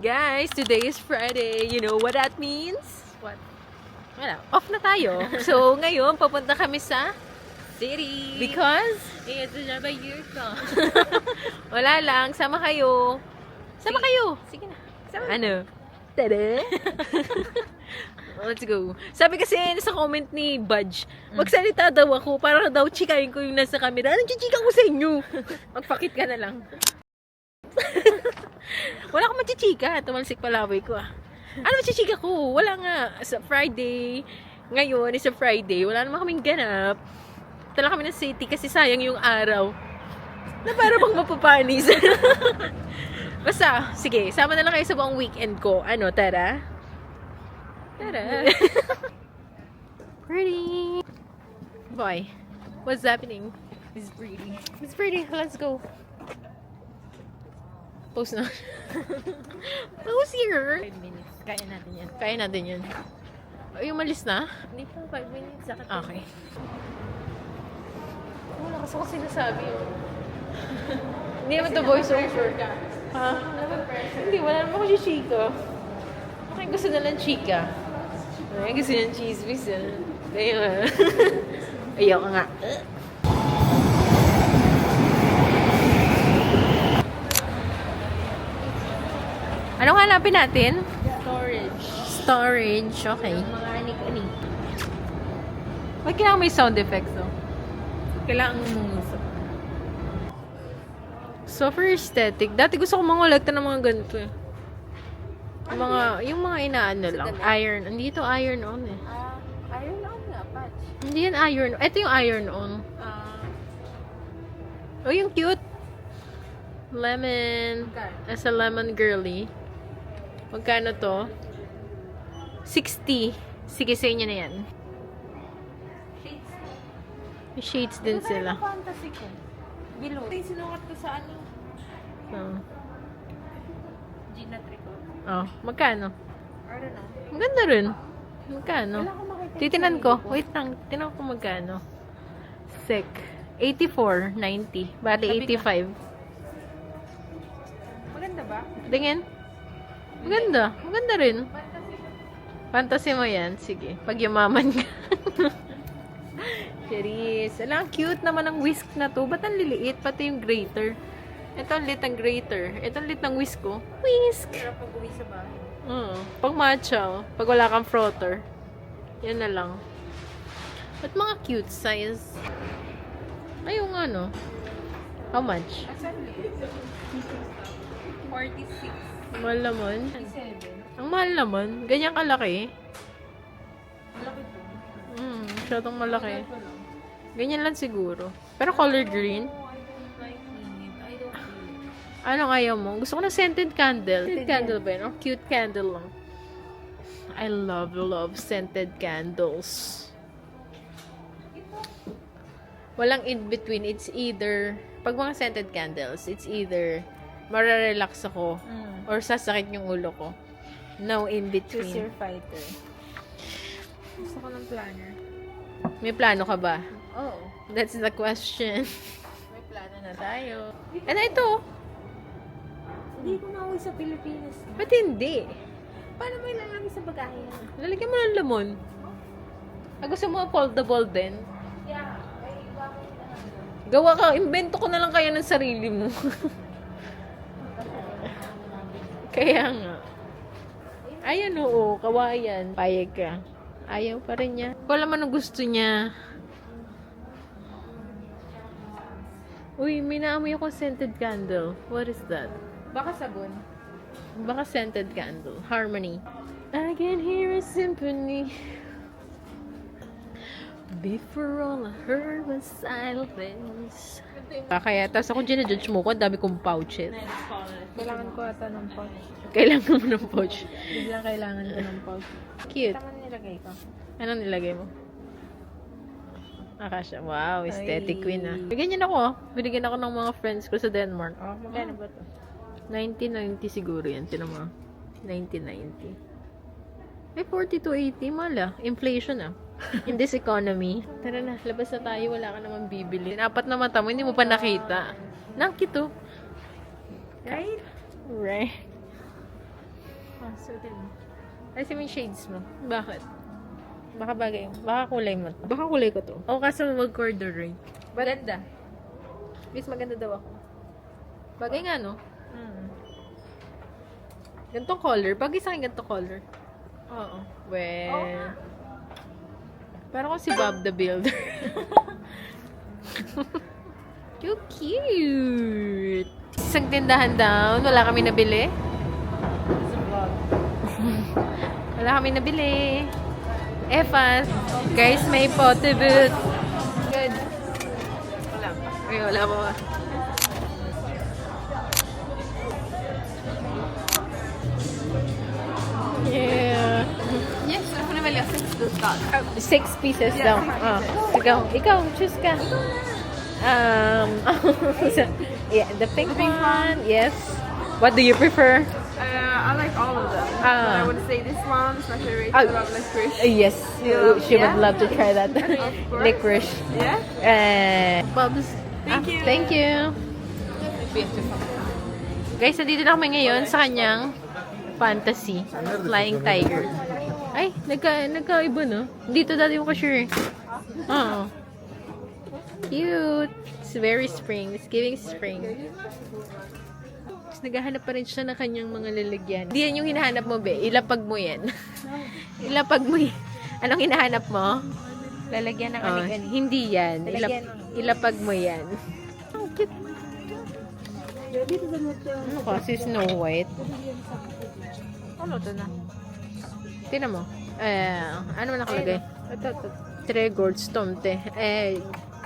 Guys, today is Friday. You know what that means? What? Wala. Off na tayo. So, ngayon, papunta kami sa City. because It's another year ka. wala lang. Sama kayo. Sama kayo. Sige na. Sama. Ano? Tada! Let's go. Sabi kasi sa comment ni Budge, magsalita daw ako para daw chikain ko yung nasa camera. Anong chichika ko sa inyo? Magpakit ka na lang. Wala akong machichika. Tumalsik palaway ko ah. Ano machichika ko? Wala nga. Sa Friday. Ngayon is a Friday. Wala naman kaming ganap. Tala kami ng city kasi sayang yung araw. Na para bang mapapanis. Basta, sige. Sama na lang kayo sa buong weekend ko. Ano, tara? Tara. Pretty. Boy, what's happening? It's pretty. It's pretty. Let's go. Post na. Post here. 5 minutes. Kaya natin yan. Kaya natin yun. Ay, umalis na? Hindi pa 5 minutes. Saka Okay. Wala kasi ako sinasabi yun. Hindi naman to voice over. Ha? Hindi, wala naman ako si Chica. Okay, gusto na lang Chica. Ay, gusto ng chismis. Kaya ayaw ka nga. Anong hanapin natin? storage. Storage, okay. Mga anik-anik. Ba't kailangan may sound effects, oh? Kailangan mong usap. So, for aesthetic, dati gusto ko mangolekta ng mga ganito eh. Yung mga inaano lang. Iron. Andito iron on eh. Iron on nga, patch. Hindi yan iron. Ito yung iron on. Oh, yung cute. Lemon. As a lemon girly. Magkano to? 60. Sige, sa inyo na yan. May shades din sila. Fantasy ko. Below. Ito yung sinukat ko sa ano. Oh. Gina Trico. Oh, magkano? I don't know. Maganda rin. Magkano? Wala ko makita. Titinan ko. Wait lang. Tinan ko magkano. Sec. 84.90. Bali, 85. Maganda ba? Tingin. Maganda. Maganda rin. Fantasy. Fantasy mo yan. Sige. Pag yumaman ka. Cherise. Alam, cute naman ang whisk na to. Ba't ang liliit? Pati yung grater. Ito ang lit ng grater. Ito ang lit ng whisk ko. Whisk! Pero pag uwi sa bahay. Pag matcha, oh. Pag wala kang frotter. Yan na lang. Ba't mga cute size? Ayun nga, no? How much? Asan ulit? 46. Mahal naman. 47. Ang mahal naman. Ganyan kalaki. Malaki po. Masyadong malaki. Ito lang. Ganyan lang siguro. Pero color green. Oh, I don't like it. I don't feel it. Anong ayaw mo? Gusto ko ng scented candle. Scented candle ba yun? Oh, cute candle lang. I love scented candles. Walang in between. It's either, pag mga scented candles, it's either mararelax ako or sasakit yung ulo ko. No in Choose between. your fighter. Gusto ko ng planner. May plano ka ba? Oo. That's the question. May plano na tayo. Ano ito? Hindi ko na uwi sa Pilipinas. Ba't hindi? Paano mo ilalagay sa bagahe? Lalagyan mo ng lemon. Ah, gusto mo foldable din? Yeah. Ay, iba ko na. Gawa ka, invento ko na lang kaya ng sarili mo. Kaya nga. Ayan oo, kawayan. Payag ka. Ayaw pa rin niya. Wala man ang gusto niya. Uy, may naamoy akong scented candle. What is that? Baka sabon. Baka scented candle. Harmony. I can hear a symphony. Before all I heard was silence. Kaya, tapos ako ginajudge mo ko, ang dami kong pouches. Kailangan ko ata ng pouch. Kailangan mo ng pouch. Biglang kailangan ko ng pouch. Cute. Tama nilagay ko. Anong nilagay mo? Akasha. Wow, aesthetic Ay. queen ah. Bigyan niyo na ako. Binigyan ako ng mga friends ko sa Denmark. Oh, magkano ba to? 1990 siguro yan. Tinan mo. 1990. Ay, 4280. Mala. Inflation ah. In this economy. Tara na, labas na tayo. Wala ka naman bibili. Apat na mata mo, hindi mo pa nakita. Nakito. Right? Right. Ah, suotin mo. Ay, yung shades mo. Bakit? Baka bagay. Baka kulay mo to. Baka kulay ko to. O kaso mag-corduroy. Maganda. Miss, maganda daw ako. Bagay nga, no? Mm. Gantong color. Bagay sa akin gantong color. Oo. Well. Parang ako si Bob the Builder. Too cute. Isang tindahan down. Wala kami nabili. Wala kami nabili. Efas. Guys, may pote booth. Good. Wala pa. Ay, wala mo. Yeah. Yes, jag får välja 6 dagar. 6 pieces daw. Ikaw, choose ka. Yeah, the pink one. Yes. What do you prefer? I like all of them. Ah. But I would say this one is my favorite. Oh. I love licorice. Yes, she would Yeah. love to try that. course. Licorice. Yeah? Bubs. Thank you. Thank you. Beautiful. Guys, nandito na kami ngayon sa kanyang fantasy. Flying Tiger. Ay, nagkaiba no? Dito dati yung cashier. Oo. Cute. It's very spring. It's giving spring. Tapos naghahanap pa rin siya ng kanyang mga lalagyan. Hindi yan yung hinahanap mo, be. Ilapag mo yan. Ilapag mo yan. Anong hinahanap mo? Lalagyan ng Oh, hindi yan. Lalagyan Ilapag mo yan. Oh, cute. Ano kasi Snow White? Ano to na? Tingnan mo. Ano nakalagay? Ito. Tregords, Tomte.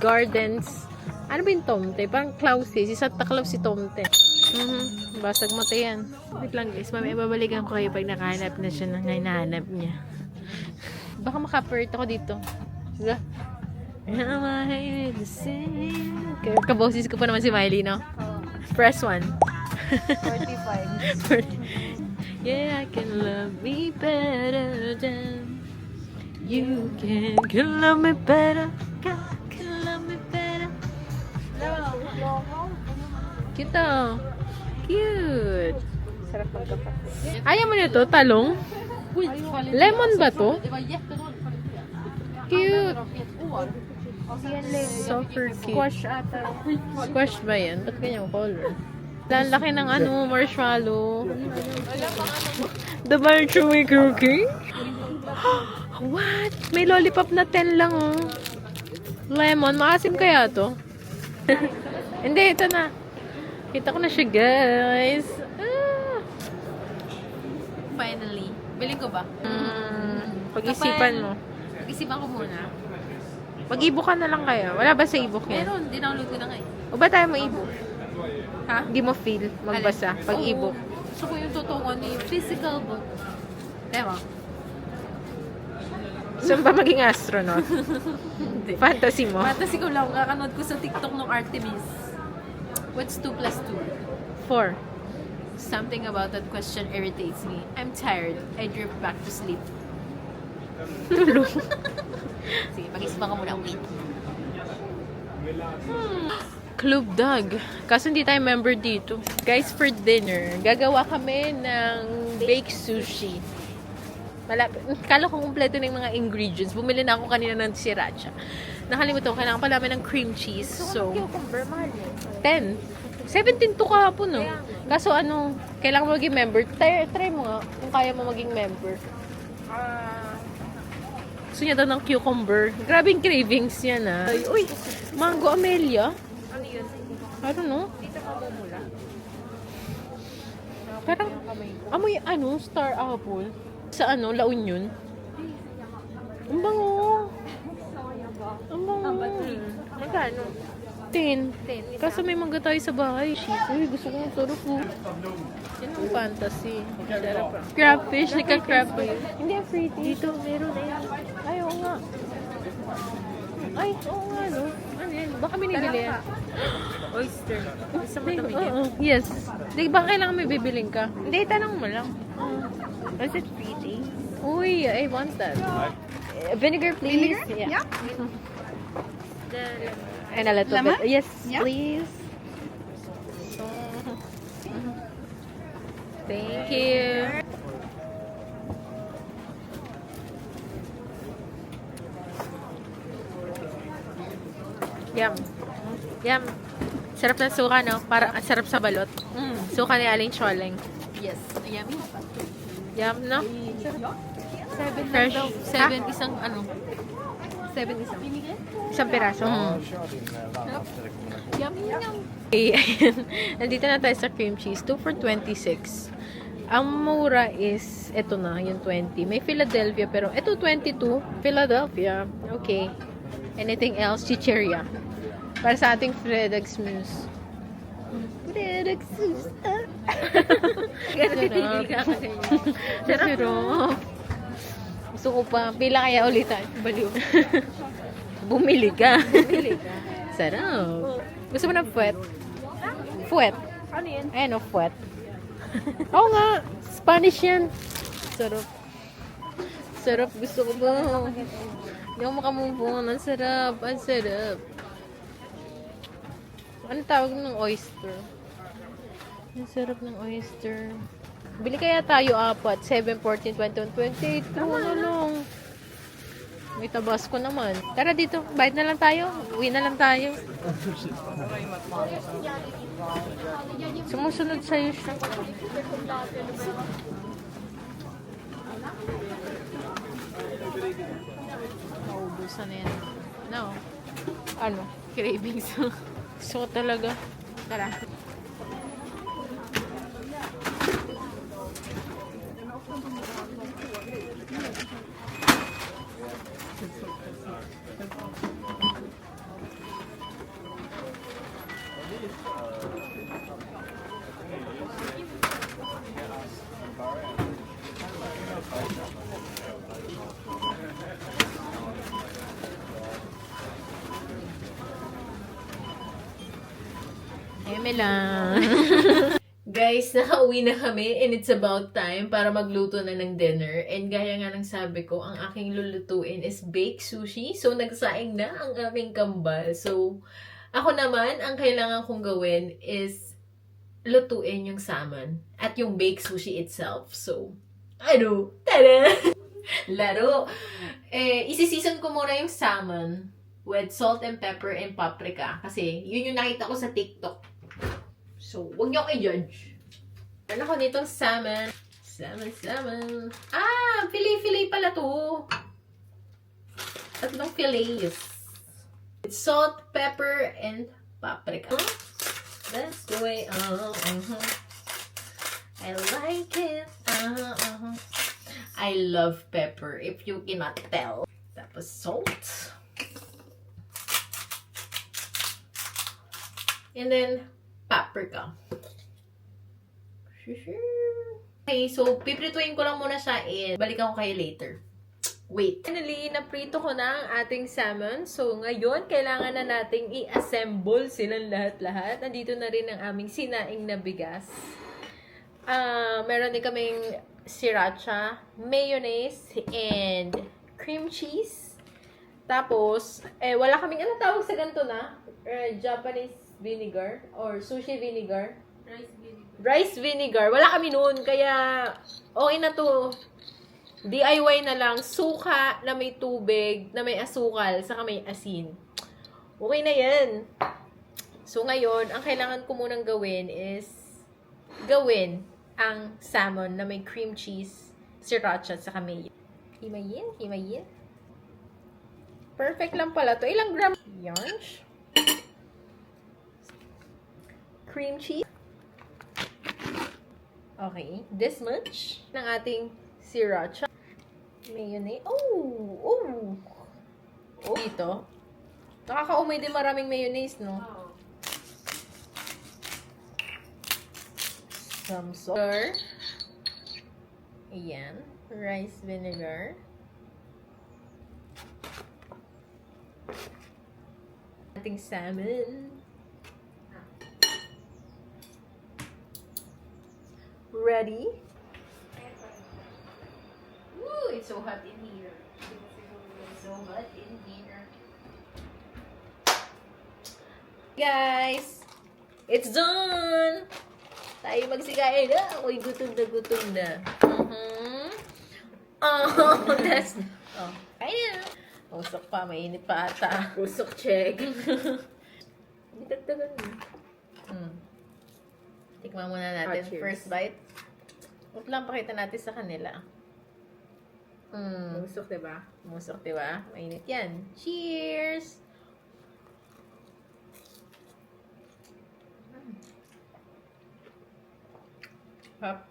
Gardens. Ano ba yung Tomte? Parang Clauses. Si Santa Claus si Tomte. Basag mata yan. Wait lang guys. Mamaya babalikan ko kayo pag nakahanap na siya ng hinahanap niya. Baka makapirt ako dito. Diba? Kaboses ko pa naman si Miley, no? Press 1. 45. Yeah, I can love me better than you can love me better. Can love me better. Cute oh. Cute. Sarap magkapat. Ayaw mo nito, talong? Lemon ba to? Cute. Super cute. Squash ata. Squash ba yan? Ba't ganyang color? Lalaki ng ano, marshmallow. The marshmallow cookie? What? May lollipop na 10 lang oh. Lemon, maasim kaya to? Hindi, ito na. Kita ko na siya, guys. Finally. Biling ko ba? Pag-isipan mo. Pag-isipan ko muna. Mag-ebook ka na lang kaya. Wala ba sa ebook yan? Meron, dinownload ko na ngayon. O ba tayo mag-ebook? Ha? Hindi mo feel magbasa pag ebook. Gusto ko yung totoo ni physical book. Diba? Saan ba maging astronaut? Fantasy mo? Fantasy ko lang, kakanood ko sa TikTok ng Artemis. What's 2 plus 2? 4. Something about that question irritates me. I'm tired. I drift back to sleep. Tulog. Sige, pag-isipan ka muna. Wait. Club Dog. Kaso hindi tayo member dito. Guys, for dinner, gagawa kami ng baked sushi. Kala ko kumpleto na yung mga ingredients. Bumili na ako kanina ng sriracha. Nakalimutan ko, kailangan pala namin ng cream cheese. So, cucumber, mahal yun. 10. 17 to kahapon, no? Kaso ano, kailangan mo maging member. Try mo nga kung kaya mo maging member. Gusto niya daw ng cucumber. Grabing cravings yan, ah. Uy, Mango Amelia. Ano yun? I don't know. Dito ka mumula. Parang, amoy ano, star apple. Sa ano, La Union. Ang bango. Ang bango. Magkano? 10. 10. Kaso may mangga tayo sa bahay. Shit. Uy, gusto ko ng sarap po. Yan ang fantasy. Sarap pa. Crabfish. Nagka-crabfish. Hindi, ang free dito. Meron na yan. Ay, oo nga. Ay, oo nga, no? Ano yan? Baka binibili yan. Oyster. Gusto mo Hindi, tumigil? oo. Yes. Di ba kailangan may bibiling ka? Hindi, tanong mo lang. Is it pretty? Uy, I want that. Vinegar, please. Vinegar? Yeah. And a little Lemon? bit. Yes, Yeah. please. Thank you. Yum. Yum. Sarap ng suka, no? Parang ang sarap sa balot. Suka ni Aling Choleng. Yes. Yummy. Yum, no? 7 Fresh. daw. 7 isang ano. 7 isang. Isang piraso. Yummy yum. Okay, ayun. Nandito na tayo sa cream cheese. 2 for 26. Ang mura is, eto na, yung 20. May Philadelphia, pero eto 22. Philadelphia. Okay. Anything else? Chicheria. Para sa ating Fredex Mousse. Fredex Mousse. Pipili ka kasi yun. Sarap. Gusto ko pa. Pila kaya ulit tayo. Baliw. Bumili ka. Sarap. Gusto mo ng puwet? Puwet. Ano yan? Ayan o, puwet. Oo nga. Spanish yan. Sarap. Sarap. Gusto ko ba? Hindi ako makamove on. Ang sarap. Ang sarap. Ano tawag ng oyster? Ang sarap ng oyster. Bili kaya tayo apat. 7, 14, 21, 28. True na lang. May tabasco naman. Tara dito. Bayad na lang tayo. Uwi na lang tayo. Sumusunod sa'yo siya. Naubusan na yan. No. Ano? Cravings. Gusto ko talaga. Tara. Eme lang. Guys, nakauwi na kami and it's about time para magluto na ng dinner. And gaya nga ng sabi ko, ang aking lulutuin is baked sushi. So, nagsaing na ang aming kambal. So, ako naman, ang kailangan kong gawin is lutuin yung salmon at yung baked sushi itself. So, ano? Tada! Laro! Isi-season ko muna yung salmon with salt and pepper and paprika. Kasi, yun yung nakita ko sa TikTok. So, huwag niyo ako i-judge. Ano ko nitong salmon? Salmon. Ah! Filet pala to. Tatlong filets. With salt, pepper, and paprika. That's the way. I like it. I love pepper, if you cannot tell. Tapos salt. And then, paprika. Okay, so, piprituin ko lang muna siya and balikan ko kayo later. Wait. Finally, naprito ko na ang ating salmon. So, ngayon, kailangan na nating i-assemble silang lahat-lahat. Nandito na rin ang aming sinaing na bigas. Meron din kaming sriracha, mayonnaise, and cream cheese. Tapos, wala kaming, ano tawag sa ganito na? Japanese vinegar or sushi vinegar. Rice vinegar. Wala kami noon. Kaya, okay na to. DIY na lang. Suka na may tubig, na may asukal, saka may asin. Okay na yan. So, ngayon, ang kailangan ko munang gawin is gawin ang salmon na may cream cheese, sriracha, saka mayo. Himayin. Perfect lang pala to. Ilang gram? Yansh. Cream cheese. Okay. This much ng ating sriracha. Mayonnaise. Oh! Dito. Nakakaumay din maraming mayonnaise, no? Some salt. Ayan. Rice vinegar. Ating salmon. Ready? Woo! It's so hot in here. It's so hot in here. Guys! It's done! Tayo magsikain na. Ako'y gutom na. Oh, that's... Oh, kaya na. Usok pa, mainit pa ata. Usok check. Hindi dagdagan mo. Tikman muna natin. Cheers. First bite. Huwag lang pakita natin sa kanila. Usok, diba? Musok, diba? Mainit yan. Cheers! Hap.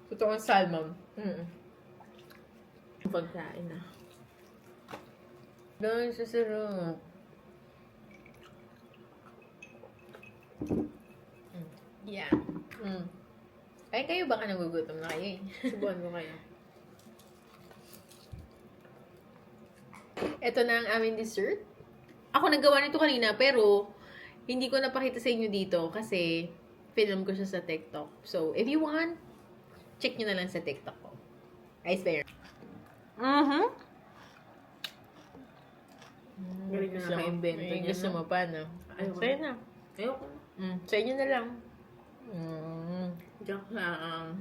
Totoong salmon. Pagkain na. Doon sa sarap. Yeah. Ay, kayo baka nagugutom na kayo eh. Subuhan mo kayo. Ito na ang aming dessert. Ako naggawa nito kanina, pero hindi ko napakita sa inyo dito kasi film ko siya sa TikTok. So, if you want, check nyo na lang sa TikTok ko. I swear. Galing na naka-invento Ay, niya, gusto no? mo pa, no? Ayoko. Sa'yo na. Ayoko. Sa inyo na lang. Joke lang.